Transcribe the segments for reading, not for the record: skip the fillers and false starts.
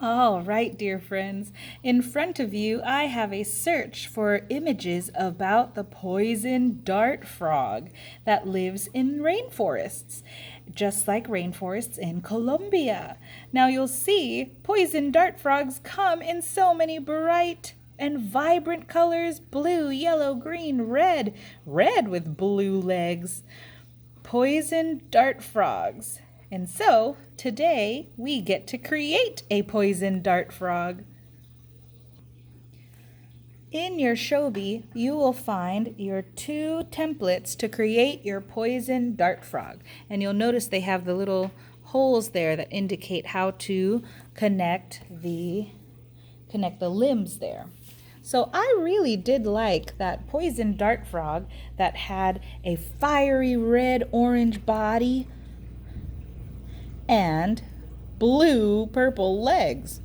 All right, dear friends. In front of you, I have a search for images about the poison dart frog that lives in rainforests, just like rainforests in Colombia. Now, you'll see poison dart frogs come in so many bright and vibrant colors: blue, yellow, green, red with blue legs. Poison dart frogs. And so, today we get to create a poison dart frog. In your Shobi, you will find your two templates to create your poison dart frog. And you'll notice they have the little holes there that indicate how to connect the limbs there. So I really did like that poison dart frog that had a fiery red-orange body and blue-purple legs.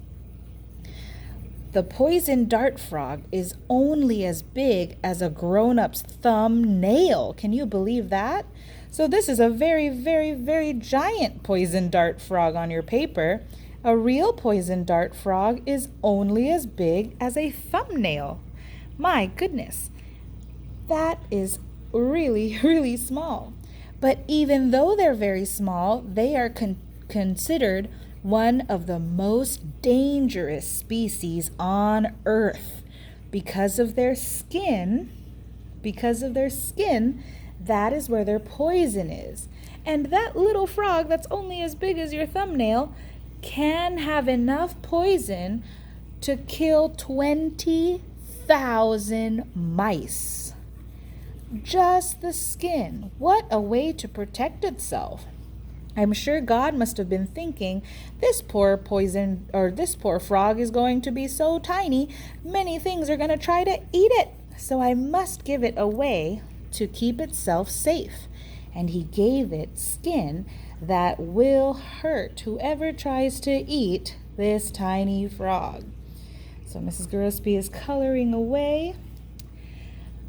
The poison dart frog is only as big as a grown-up's thumbnail. Can you believe that? So this is a very, very, very giant poison dart frog on your paper. A real poison dart frog is only as big as a thumbnail. My goodness, that is really, really small. But even though they're very small, they are considered one of the most dangerous species on Earth because of their skin. That is where their poison is. And that little frog that's only as big as your thumbnail can have enough poison to kill 20,000 mice. Just the skin. What a way to protect itself. I'm sure God must have been thinking, this poor frog is going to be so tiny, many things are going to try to eat it. So I must give it away to keep itself safe. And he gave it skin that will hurt whoever tries to eat this tiny frog. So Mrs. Gillespie is coloring away.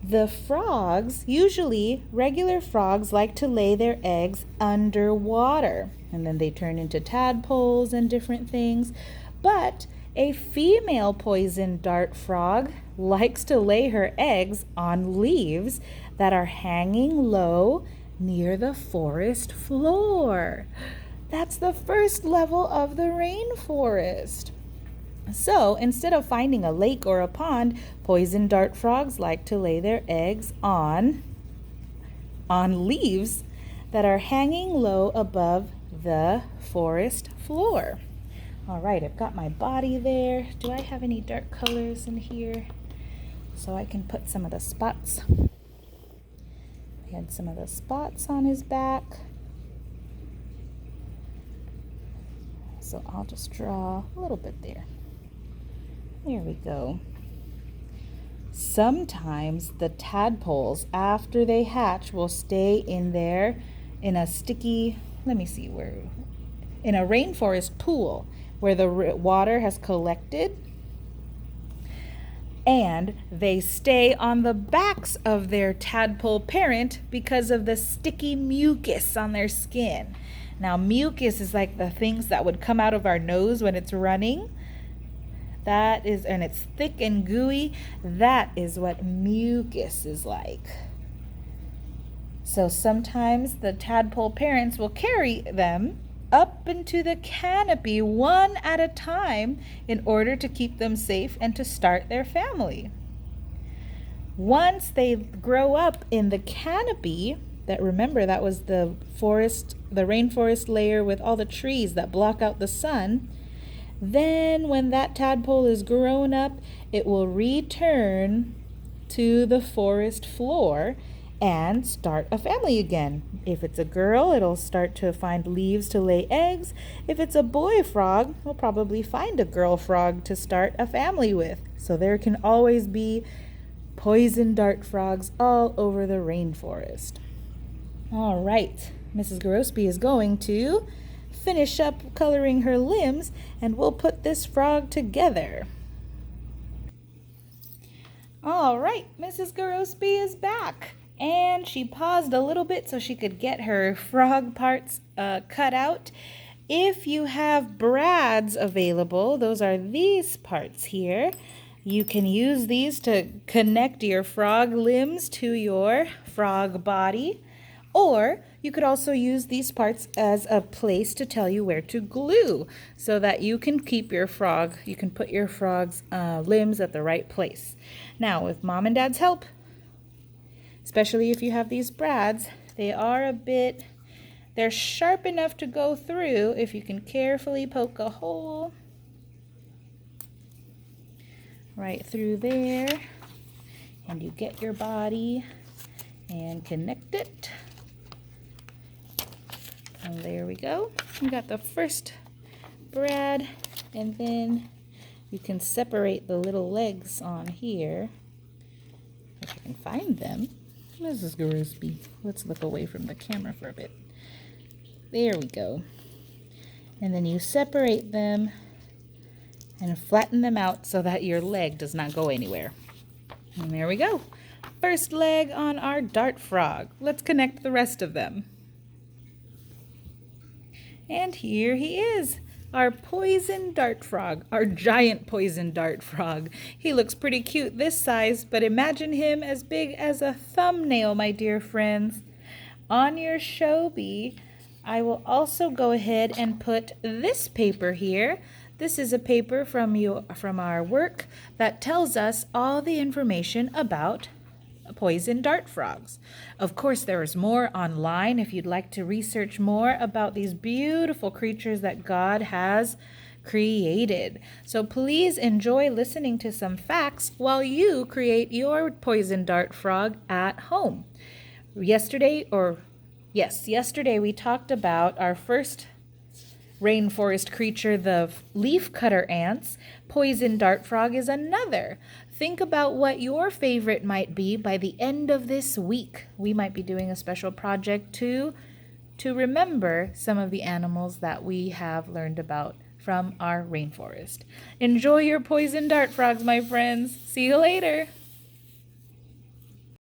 The frogs, usually regular frogs, like to lay their eggs underwater, and then they turn into tadpoles and different things. But a female poison dart frog likes to lay her eggs on leaves that are hanging low near the forest floor. That's the first level of the rainforest. So instead of finding a lake or a pond, poison dart frogs like to lay their eggs on leaves that are hanging low above the forest floor. All right, I've got my body there. Do I have any dark colors in here so I can put some of the spots? I had some of the spots on his back. So I'll just draw a little bit there. There we go. Sometimes the tadpoles, after they hatch, will stay in there in a sticky, in a rainforest pool where the water has collected, and they stay on the backs of their tadpole parent because of the sticky mucus on their skin. Now, mucus is like the things that would come out of our nose when it's running. And it's thick and gooey. That is what mucus is like. So sometimes the tadpole parents will carry them up into the canopy one at a time in order to keep them safe and to start their family. Once they grow up in the canopy, that was the rainforest layer with all the trees that block out the sun. Then when that tadpole is grown up, it will return to the forest floor and start a family again. If it's a girl, it'll start to find leaves to lay eggs. If it's a boy frog, we'll probably find a girl frog to start a family with. So there can always be poison dart frogs all over the rainforest. All right, Mrs. Gillespie is going to finish up coloring her limbs, and we'll put this frog together. All right, Mrs. Gillespie is back, and she paused a little bit so she could get her frog parts cut out. If you have brads available, those are these parts here. You can use these to connect your frog limbs to your frog body, or you could also use these parts as a place to tell you where to glue so that you can keep your frog, you can put your frog's limbs at the right place. Now, with Mom and Dad's help, especially if you have these brads, they're sharp enough to go through if you can carefully poke a hole right through there, and you get your body and connect it. And there we go. We got the first brad, and then you can separate the little legs on here if you can find them. Mrs. Gillespie, let's look away from the camera for a bit. There we go. And then you separate them and flatten them out so that your leg does not go anywhere. And there we go. First leg on our dart frog. Let's connect the rest of them. And here he is, our poison dart frog, our giant poison dart frog. He looks pretty cute this size, but imagine him as big as a thumbnail, my dear friends. On your Showbie, I will also go ahead and put this paper here. This is a paper from our work that tells us all the information about poison dart frogs. Of course, there is more online if you'd like to research more about these beautiful creatures that God has created. So please enjoy listening to some facts while you create your poison dart frog at home. Yesterday we talked about our first rainforest creature, the leafcutter ants. Poison dart frog is another. Think about what your favorite might be by the end of this week. We might be doing a special project to remember some of the animals that we have learned about from our rainforest. Enjoy your poison dart frogs, my friends. See you later.